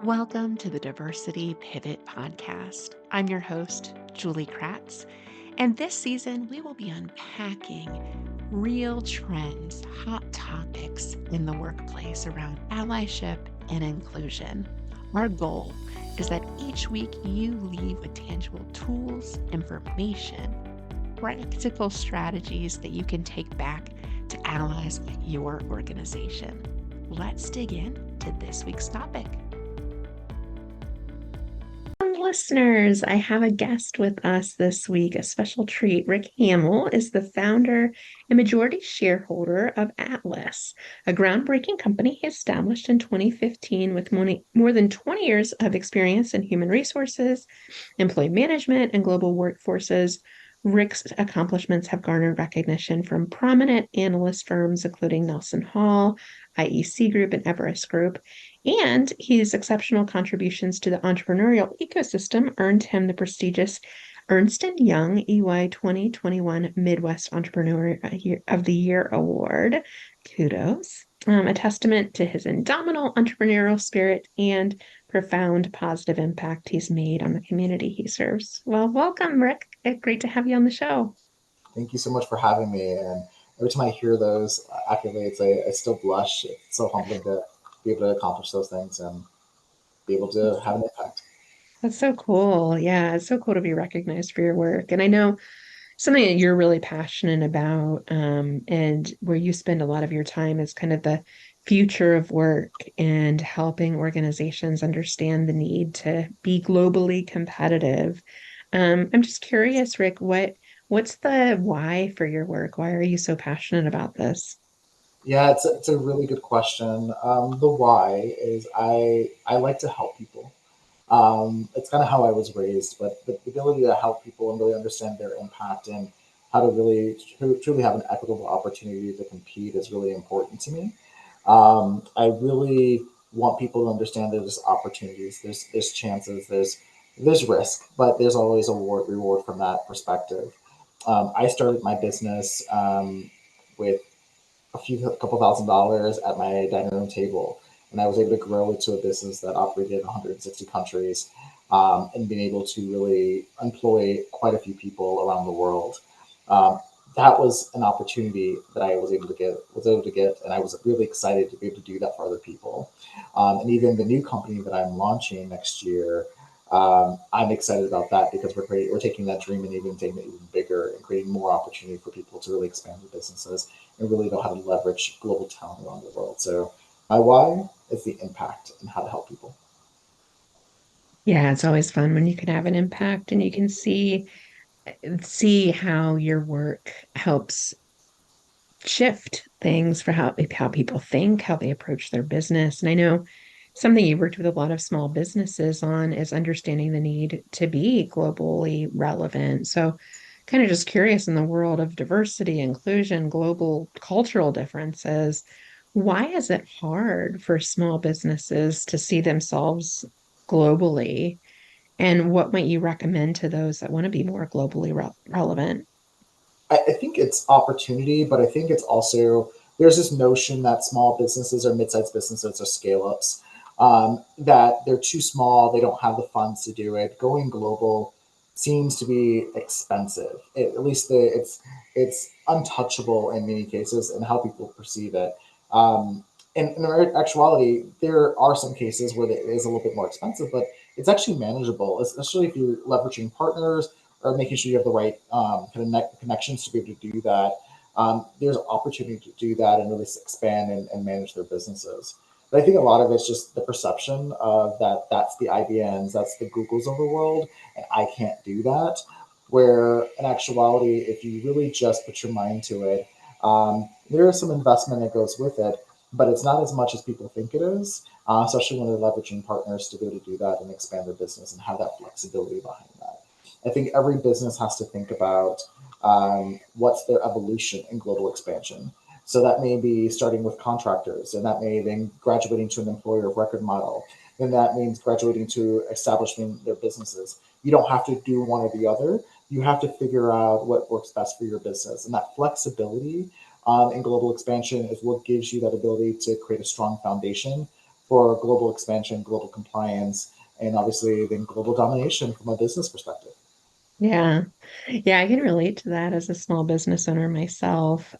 Welcome to the Diversity Pivot Podcast. I'm your host, Julie Kratz, and this season we will be unpacking real trends, hot topics in the workplace around allyship and inclusion. Our goal is that each week you leave with tangible tools, information, practical strategies that you can take back to allies at your organization. Let's dig in to this week's topic. Listeners, I have a guest with us this week, a special treat. Rick Hammel is the founder and majority shareholder of Atlas, a groundbreaking company he established in 2015 with more than 20 years of experience in human resources, employee management, and global workforces. Rick's accomplishments have garnered recognition from prominent analyst firms, including Nelson Hall, IEC Group, and Everest Group. And his exceptional contributions to the entrepreneurial ecosystem earned him the prestigious Ernst & Young EY 2021 Midwest Entrepreneur of the Year Award. Kudos. A testament to his indomitable entrepreneurial spirit and profound positive impact he's made on the community he serves. Well, welcome, Rick. Great to have you on the show. Thank you so much for having me. And every time I hear those accolades, I still blush. It's so humbling to be able to accomplish those things and be able to have an impact. That's so cool. Yeah, it's so cool to be recognized for your work. And I know something that you're really passionate about, and where you spend a lot of your time is kind of the future of work and helping organizations understand the need to be globally competitive. I'm just curious, Rick, what's the why for your work? Why are you so passionate about this? Yeah, it's a really good question. The why is I like to help people. It's kind of how I was raised, but the ability to help people and really understand their impact and how to really truly have an equitable opportunity to compete is really important to me. I really want people to understand there's opportunities, there's chances, there's risk, but there's always a reward from that perspective. I started my business with a couple $1,000s at my dining room table, and I was able to grow it to a business that operated in 160 countries, and being able to really employ quite a few people around the world. Um, that was an opportunity that I was able to get, and I was really excited to be able to do that for other people. And even the new company that I'm launching next year, I'm excited about that because we're taking that dream and even taking it even bigger and creating more opportunity for people to really expand their businesses and really know how to leverage global talent around the world. So my why is the impact and how to help people. Yeah, it's always fun when you can have an impact and you can see how your work helps shift things for how people think, how they approach their business. And I know something you worked with a lot of small businesses on is understanding the need to be globally relevant. So kind of just curious, in the world of diversity, inclusion, global cultural differences, why is it hard for small businesses to see themselves globally? And what might you recommend to those that want to be more globally relevant? I think it's opportunity, but I think it's also there's this notion that small businesses or mid-sized businesses are scale ups, that they're too small, they don't have the funds to do it. Going global seems to be expensive. At least it's untouchable in many cases, and how people perceive it. Um, in actuality, there are some cases where it is a little bit more expensive, but it's actually manageable, especially if you're leveraging partners or making sure you have the right connections to be able to do that. There's opportunity to do that and really expand and manage their businesses. But I think a lot of it's just the perception of that that's the IBMs, that's the Googles of the world, and I can't do that. Where in actuality, if you really just put your mind to it, there is some investment that goes with it, but it's not as much as people think it is, especially when they're leveraging partners to be able to do that and expand their business and have that flexibility behind that. I think every business has to think about what's their evolution in global expansion. So that may be starting with contractors, and that may then graduating to an employer of record model. Then that means graduating to establishing their businesses. You don't have to do one or the other. You have to figure out what works best for your business. And that flexibility in global expansion is what gives you that ability to create a strong foundation for global expansion, global compliance, and obviously then global domination from a business perspective. Yeah. Yeah, I can relate to that as a small business owner myself.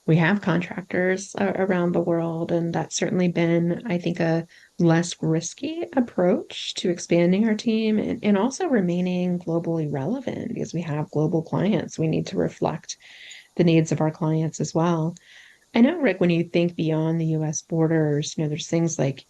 We have contractors around the world, and that's certainly been, I think, a less risky approach to expanding our team and also remaining globally relevant because we have global clients. We need to reflect the needs of our clients as well. I know, Rick, when you think beyond the US borders, there's things like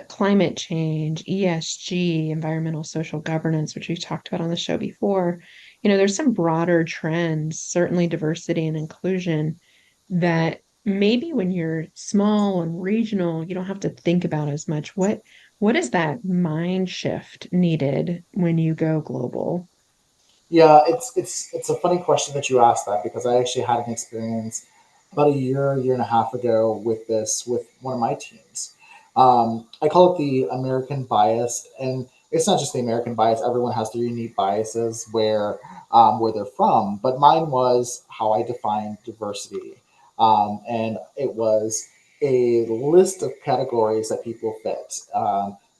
climate change, ESG, environmental social governance, which we've talked about on the show before. There's some broader trends, certainly diversity and inclusion, that maybe when you're small and regional, you don't have to think about as much. What is that mind shift needed when you go global? Yeah, it's a funny question that you asked that because I actually had an experience about a year and a half ago with this with one of my teams. I call it the American bias, and it's not just the American bias. Everyone has their unique biases where they're from, but mine was how I defined diversity, and it was a list of categories that people fit.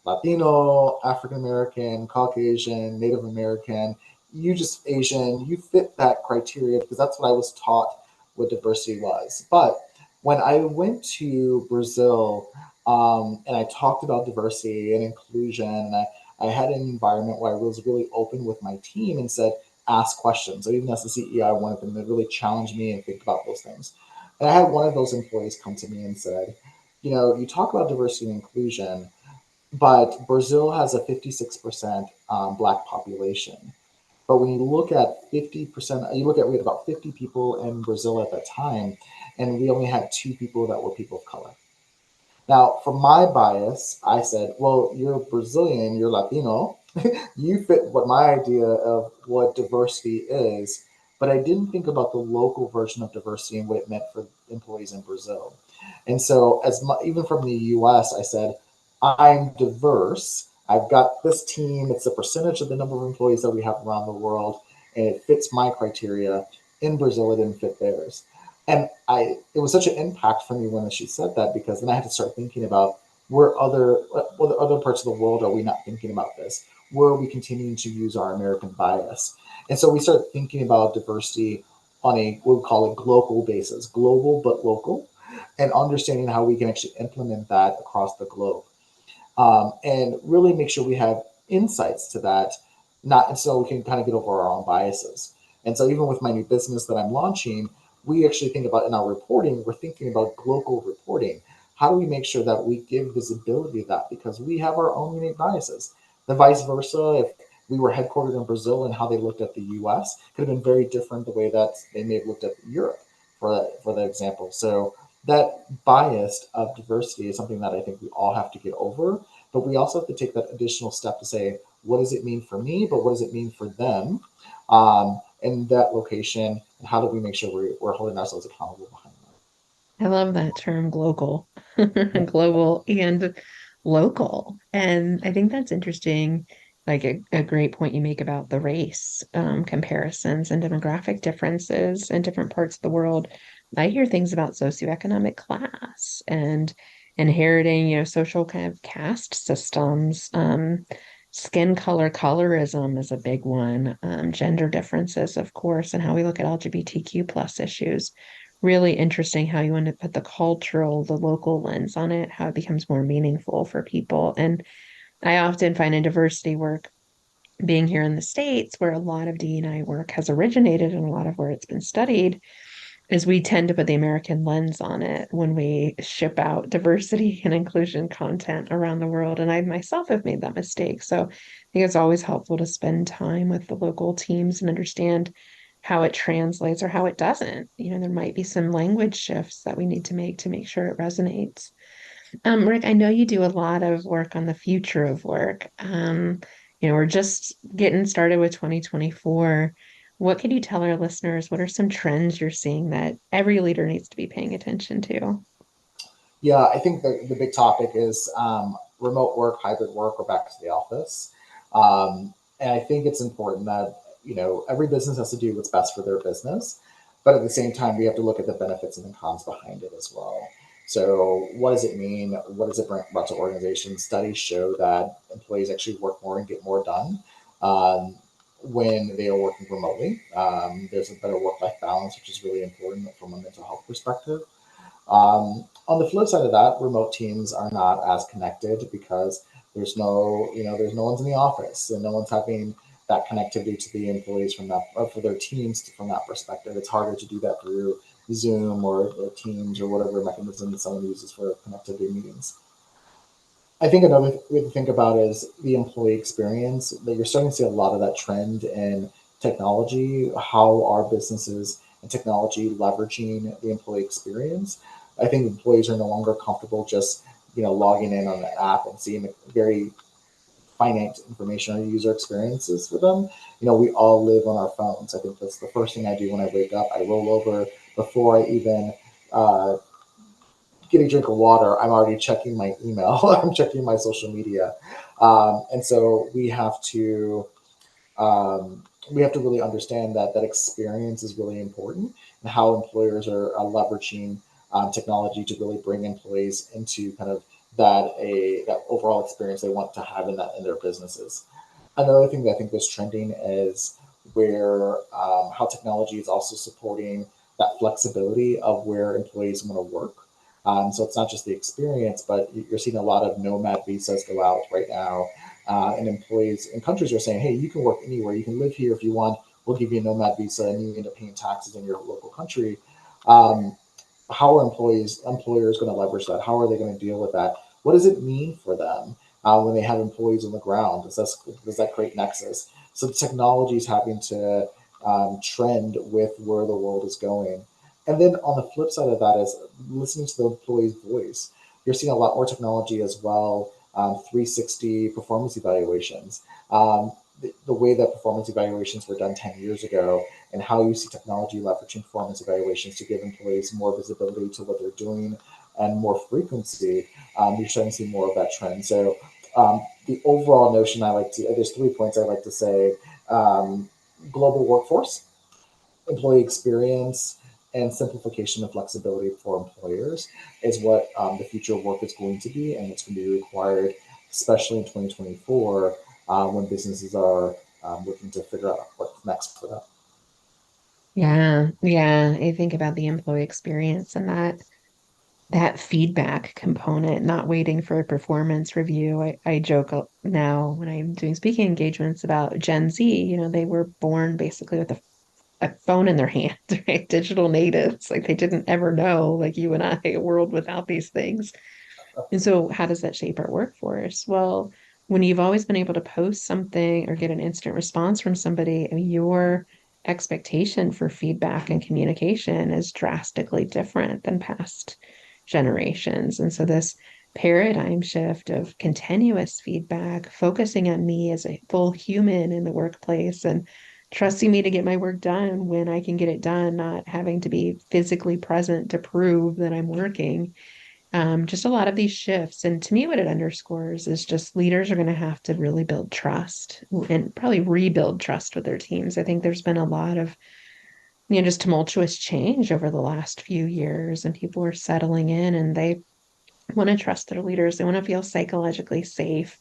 Latino, African American, Caucasian, Native American, you just Asian, you fit that criteria because that's what I was taught what diversity was. But when I went to Brazil and I talked about diversity and inclusion, and I had an environment where I was really open with my team and said, ask questions. So even as the CEO, I wanted them to really challenge me and think about those things. And I had one of those employees come to me and said, you talk about diversity and inclusion, but Brazil has a 56% black population. But when you look at 50%, we had about 50 people in Brazil at that time, and we only had two people that were people of color. Now, for my bias, I said, well, you're Brazilian, you're Latino, you fit what my idea of what diversity is, but I didn't think about the local version of diversity and what it meant for employees in Brazil. And so, even from the US, I said, I'm diverse. I've got this team. It's a percentage of the number of employees that we have around the world, and it fits my criteria. In Brazil, it didn't fit theirs. And it was such an impact for me when she said that because then I had to start thinking about what other parts of the world are we not thinking about this? Where are we continuing to use our American bias? And so we started thinking about diversity on a what we call a global basis, global but local, and understanding how we can actually implement that across the globe and really make sure we have insights to that, not and so we can kind of get over our own biases. And so even with my new business that I'm launching, we actually think about in our reporting, we're thinking about global reporting. How do we make sure that we give visibility to that? Because we have our own unique biases. The vice versa, if we were headquartered in Brazil and how they looked at the US could have been very different the way that they may have looked at Europe for that example. So that bias of diversity is something that I think we all have to get over. But we also have to take that additional step to say, what does it mean for me? But what does it mean for them in that location? And how do we make sure we're holding ourselves accountable behind I love that term global, that? global and local. And I think that's interesting, like a great point you make about the race comparisons and demographic differences in different parts of the world. I hear things about socioeconomic class and inheriting, social kind of caste systems. Skin color, colorism is a big one. Gender differences, of course, and how we look at LGBTQ plus issues really interesting how you want to put the cultural, the local lens on it, how it becomes more meaningful for people. And I often find in diversity work, being here in the States, where a lot of D&I work has originated and a lot of where it's been studied, is we tend to put the American lens on it when we ship out diversity and inclusion content around the world. And I myself have made that mistake. So I think it's always helpful to spend time with the local teams and understand how it translates or how it doesn't. There might be some language shifts that we need to make sure it resonates. Rick, I know you do a lot of work on the future of work. We're just getting started with 2024. What can you tell our listeners? What are some trends you're seeing that every leader needs to be paying attention to? Yeah, I think the big topic is remote work, hybrid work, or back to the office. And I think it's important that every business has to do what's best for their business, but at the same time, we have to look at the benefits and the cons behind it as well. So, what does it mean? What does it bring about to organizations? Studies show that employees actually work more and get more done um, when they are working remotely. There's a better work life balance, which is really important from a mental health perspective. On the flip side of that, remote teams are not as connected because there's no one's in the office and no one's having that connectivity to the employees from that, or for their teams from that perspective. It's harder to do that through Zoom or Teams or whatever mechanism that someone uses for connectivity meetings. I think another way to think about is the employee experience. That you're starting to see a lot of that trend in technology. How are businesses and technology leveraging the employee experience? I think employees are no longer comfortable just logging in on the app and seeing very finite information or user experiences for them. We all live on our phones. I think that's the first thing I do when I wake up. I roll over before I even uh, get a drink of water, I'm already checking my email. I'm checking my social media, and so we have to really understand that that experience is really important and how employers are leveraging technology to really bring employees into kind of that overall experience they want to have in their businesses. Another thing that I think is trending is where how technology is also supporting that flexibility of where employees want to work. So it's not just the experience, but you're seeing a lot of nomad visas go out right now, and employees and countries are saying, "Hey, you can work anywhere. You can live here if you want. We'll give you a nomad visa, and you end up paying taxes in your local country." Um, how are employers going to leverage that? How are they going to deal with that? What does it mean for them when they have employees on the ground? Does that create nexus? So the technology is having to trend with where the world is going. And then on the flip side of that is listening to the employee's voice. You're seeing a lot more technology as well. 360 performance evaluations. The way that performance evaluations were done 10 years ago and how you see technology leveraging performance evaluations to give employees more visibility to what they're doing and more frequency, you're starting to see more of that trend. So the overall notion there's 3 points I like to say: um, global workforce, employee experience, and simplification and flexibility for employers is what the future of work is going to be, and it's going to be required, especially in 2024 when businesses are looking to figure out what's next for them. Yeah, yeah. I think about the employee experience and that feedback component, not waiting for a performance review. I joke now when I'm doing speaking engagements about Gen Z, they were born basically with a phone in their hand, right? Digital natives. Like they didn't ever know, like you and I, a world without these things. And so, how does that shape our workforce? Well, when you've always been able to post something or get an instant response from somebody, I mean, your expectation for feedback and communication is drastically different than past generations. And so, this paradigm shift of continuous feedback, focusing on me as a full human in the workplace and trusting me to get my work done when I can get it done, not having to be physically present to prove that I'm working, just a lot of these shifts. And to me, what it underscores is just leaders are going to have to really build trust and probably rebuild trust with their teams. I think there's been a lot of, just tumultuous change over the last few years, and people are settling in and they want to trust their leaders. They want to feel psychologically safe.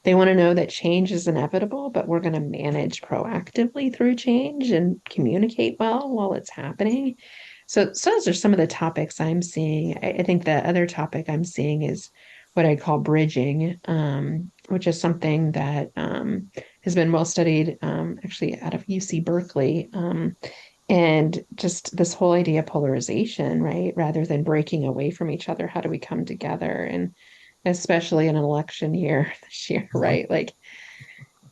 They want to know that change is inevitable, but we're going to manage proactively through change and communicate well while it's happening. So those are some of the topics I'm seeing. I think the other topic I'm seeing is what I call bridging, which is something that has been well studied, actually out of UC Berkeley. And just this whole idea of polarization, right? Rather than breaking away from each other, how do we come together? And especially in an election year this year, right? Like,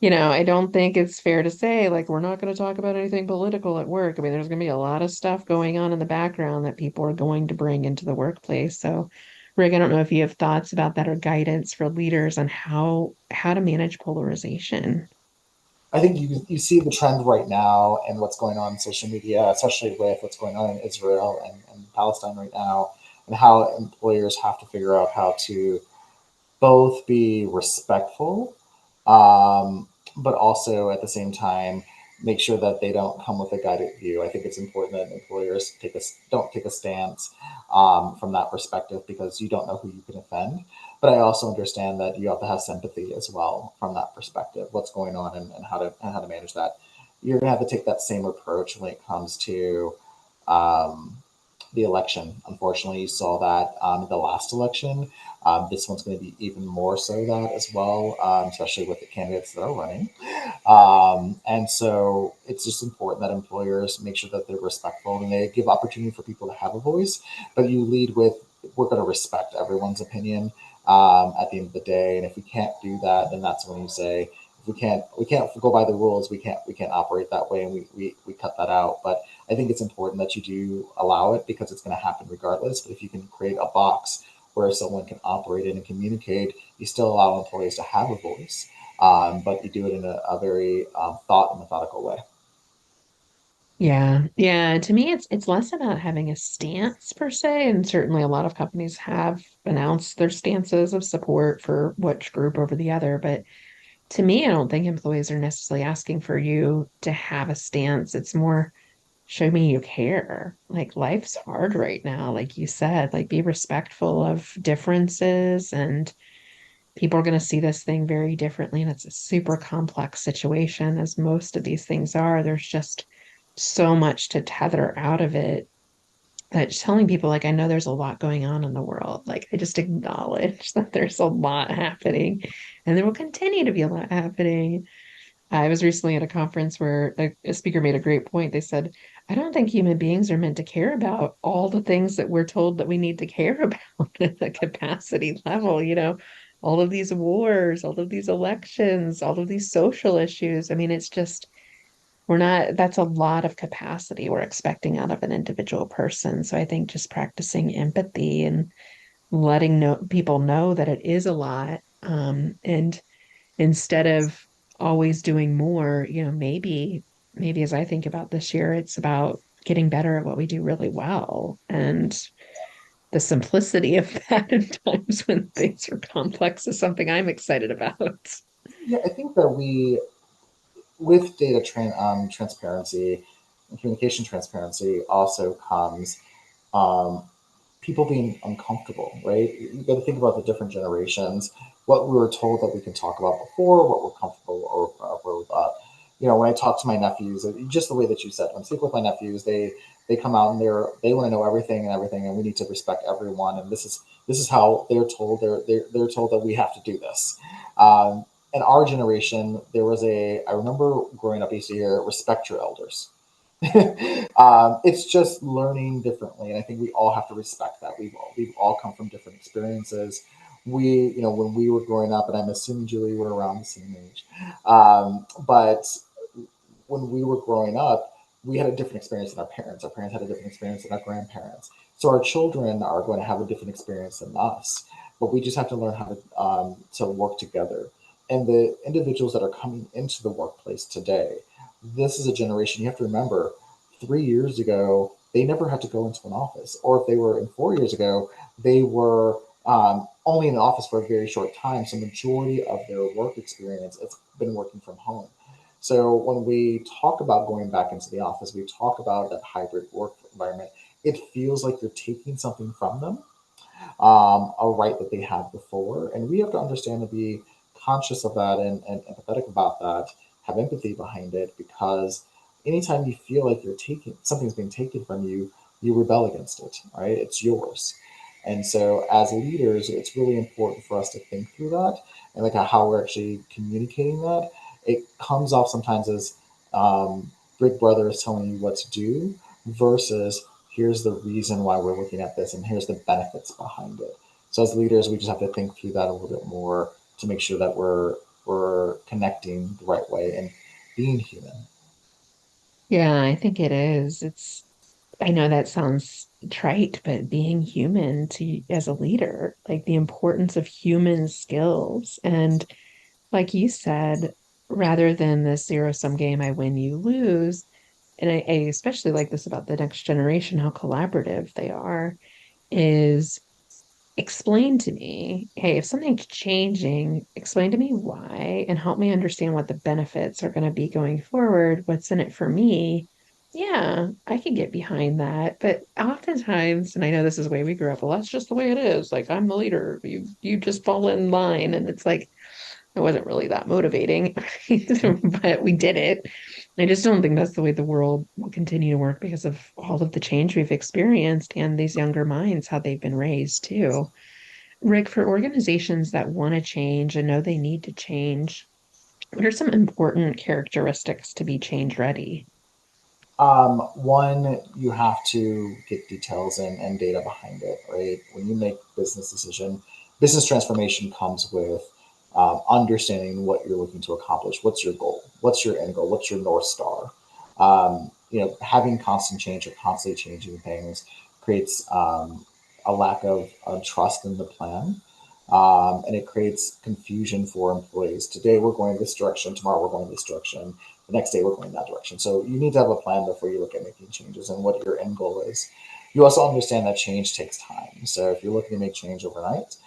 I don't think it's fair to say, like, we're not going to talk about anything political at work. I mean, there's going to be a lot of stuff going on in the background that people are going to bring into the workplace. So, Rick, I don't know if you have thoughts about that or guidance for leaders on how to manage polarization. I think you see the trend right now and what's going on in social media, especially with what's going on in Israel and Palestine right now, and how employers have to figure out how to both be respectful, but also at the same time make sure that they don't come with a guided view. I think it's important that employers don't take a stance from that perspective, because you don't know who you can offend. But I also understand that you have to have sympathy as well from that perspective, what's going on, and how to manage that. You're going to have to take that same approach when it comes to um, the election. Unfortunately, you saw that in the last election. This one's going to be even more so that as well, especially with the candidates that are running. And so it's just important that employers make sure that they're respectful and they give opportunity for people to have a voice. But you lead with, we're going to respect everyone's opinion at the end of the day. And if we can't do that, then that's when you say, if we can't go by the rules, we can't operate that way, and we cut that out. But I think it's important that you do allow it, because it's going to happen regardless. But if you can create a box where someone can operate in and communicate, you still allow employees to have a voice, but you do it in a very thought and methodical way. Yeah. Yeah. To me, it's less about having a stance per se. And certainly a lot of companies have announced their stances of support for which group over the other. But to me, I don't think employees are necessarily asking for you to have a stance. It's more show me you care. Like life's hard right now, like you said, like be respectful of differences, and people are going to see this thing very differently. And it's a super complex situation, as most of these things are. There's just so much to tether out of it, that telling people, like, I know there's a lot going on in the world. Like, I just acknowledge that there's a lot happening, and there will continue to be a lot happening. I was recently at a conference where a speaker made a great point. They said, I don't think human beings are meant to care about all the things that we're told that we need to care about at the capacity level, all of these wars, all of these elections, all of these social issues. I mean, it's just, we're not, that's a lot of capacity we're expecting out of an individual person. So I think just practicing empathy and letting people know that it is a lot. And instead of always doing more, maybe as I think about this year, it's about getting better at what we do really well, and the simplicity of that in times when things are complex is something I'm excited about. Yeah, I think that with transparency and communication transparency, also comes um, people being uncomfortable, right? You got to think about the different generations, what we were told that we can talk about before, what we're comfortable or with. When I talk to my nephews, just the way that you said, when I speak with my nephews, they come out and they want to know everything, and we need to respect everyone. And this is how they're told. They're told that we have to do this. In our generation, there was I remember growing up, I used to hear respect your elders. It's just learning differently, and I think we all have to respect that. We've all come from different experiences. When we were growing up, and I'm assuming Julie, we're around the same age, but when we were growing up, we had a different experience than our parents. Our parents had a different experience than our grandparents. So our children are going to have a different experience than us. But we just have to learn how to work together. And the individuals that are coming into the workplace today, this is a generation you have to remember. 3 years ago, they never had to go into an office, or if they were in 4 years ago, they were only in the office for a very short time. So majority of their work experience has been working from home. So when we talk about going back into the office, we talk about that hybrid work environment. It feels like you're taking something from them, a right that they had before. And we have to understand to be conscious of that, and empathetic about that, have empathy behind it, because anytime you feel like you're taking something's being taken from you, you rebel against it, right? It's yours. And so as leaders, it's really important for us to think through that, and like how we're actually communicating that. It comes off sometimes as Big Brother is telling you what to do, versus here's the reason why we're looking at this, and here's the benefits behind it. So as leaders, we just have to think through that a little bit more to make sure that we're connecting the right way and being human. Yeah, I think it is. I know that sounds trite, but being human to as a leader, like the importance of human skills. And like you said, rather than the zero-sum game, I win, you lose. And I especially like this about the next generation, how collaborative they are, is explain to me, hey, if something's changing, explain to me why and help me understand what the benefits are going to be going forward, what's in it for me. Yeah, I can get behind that. But oftentimes, and I know this is the way we grew up, well, that's just the way it is. Like I'm the leader. You just fall in line. And it's like it wasn't really that motivating, but we did it. I just don't think that's the way the world will continue to work because of all of the change we've experienced and these younger minds, how they've been raised too. Rick, for organizations that want to change and know they need to change, what are some important characteristics to be change ready? One, you have to get details and data behind it, right? When you make business transformation comes with understanding what you're looking to accomplish. What's your goal? What's your end goal? What's your North Star? Having constant change or constantly changing things creates a lack of trust in the plan. And it creates confusion for employees. Today we're going this direction, tomorrow we're going this direction, the next day we're going that direction. So you need to have a plan before you look at making changes and what your end goal is. You also understand that change takes time. So if you're looking to make change overnight,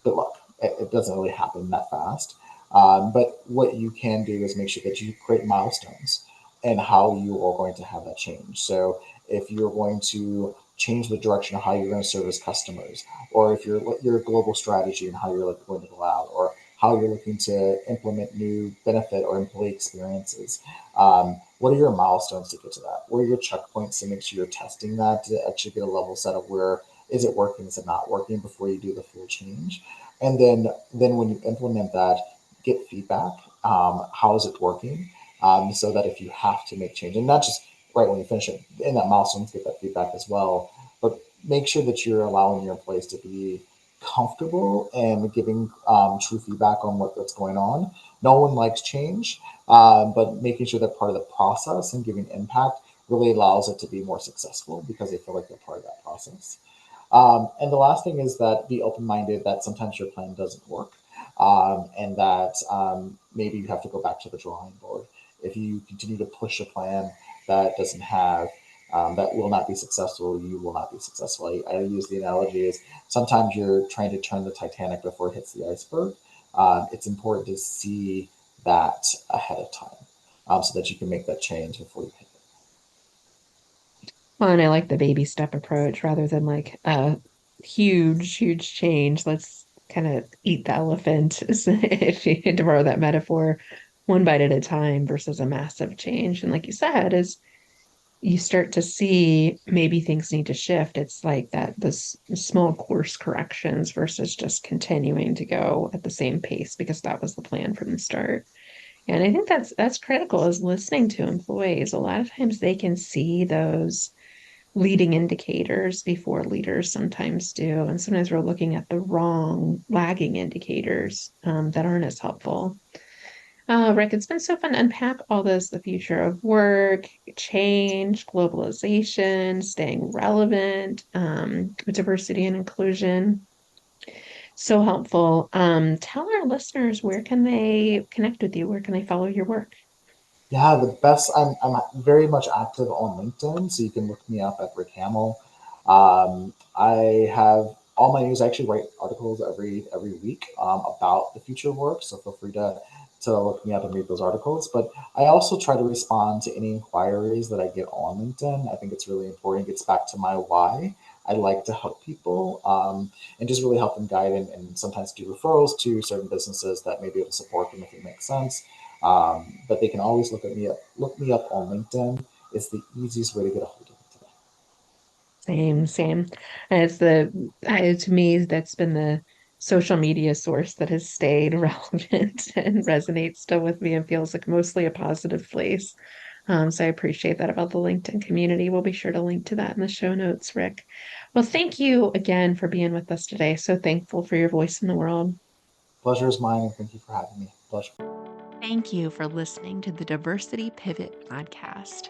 good luck. It doesn't really happen that fast. But what you can do is make sure that you create milestones and how you are going to have that change. So if you're going to change the direction of how you're going to service customers, or if your global strategy and how you're going to go out, or how you're looking to implement new benefit or employee experiences. What are your milestones to get to that? What are your checkpoints to make sure you're testing that to actually get a level set of where is it working, is it not working before you do the full change? And then when you implement that, get feedback. How is it working? So that if you have to make change, and not just right when you finish it, in that milestone, get that feedback as well. But make sure that you're allowing your employees to be comfortable and giving true feedback on what's going on. No one likes change, but making sure they're part of the process and giving impact really allows it to be more successful because they feel like they're part of that process. And the last thing is that be open minded that sometimes your plan doesn't work, and that maybe you have to go back to the drawing board. If you continue to push a plan that doesn't have that will not be successful, you will not be successful. I use the analogy is sometimes you're trying to turn the Titanic before it hits the iceberg. It's important to see that ahead of time so that you can make that change before you hit it. Well, and I like the baby step approach rather than like a huge, huge change. Let's kind of eat the elephant, if you had to borrow that metaphor, one bite at a time versus a massive change. And like you said, as you start to see maybe things need to shift, it's like that this small course corrections versus just continuing to go at the same pace because that was the plan from the start. And I think that's critical is listening to employees. A lot of times they can see those leading indicators before leaders sometimes do. And sometimes we're looking at the wrong lagging indicators that aren't as helpful. Rick, it's been so fun to unpack all this, the future of work, change, globalization, staying relevant, diversity and inclusion. So helpful. Tell our listeners where can they connect with you? Where can they follow your work? Yeah, the best. I'm very much active on LinkedIn, so you can look me up at Rick Hammel. I have all my news. I actually write articles every week about the future of work, so feel free to look me up and read those articles. But I also try to respond to any inquiries that I get on LinkedIn. I think it's really important. It gets back to my why. I like to help people and just really help them guide and sometimes do referrals to certain businesses that may be able to support them if it makes sense. But they can always look me up on LinkedIn. It's the easiest way to get a hold of me today. Same, same. And it's to me, that's been the social media source that has stayed relevant and resonates still with me and feels like mostly a positive place. So I appreciate that about the LinkedIn community. We'll be sure to link to that in the show notes, Rick. Well, thank you again for being with us today. So thankful for your voice in the world. Pleasure is mine, and thank you for having me. Pleasure. Thank you for listening to the Diversity Pivot podcast.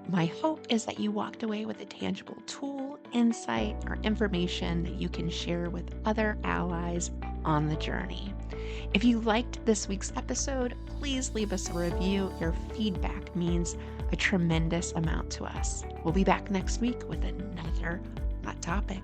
My hope is that you walked away with a tangible tool, insight, or information that you can share with other allies on the journey. If you liked this week's episode, please leave us a review. Your feedback means a tremendous amount to us. We'll be back next week with another hot topic.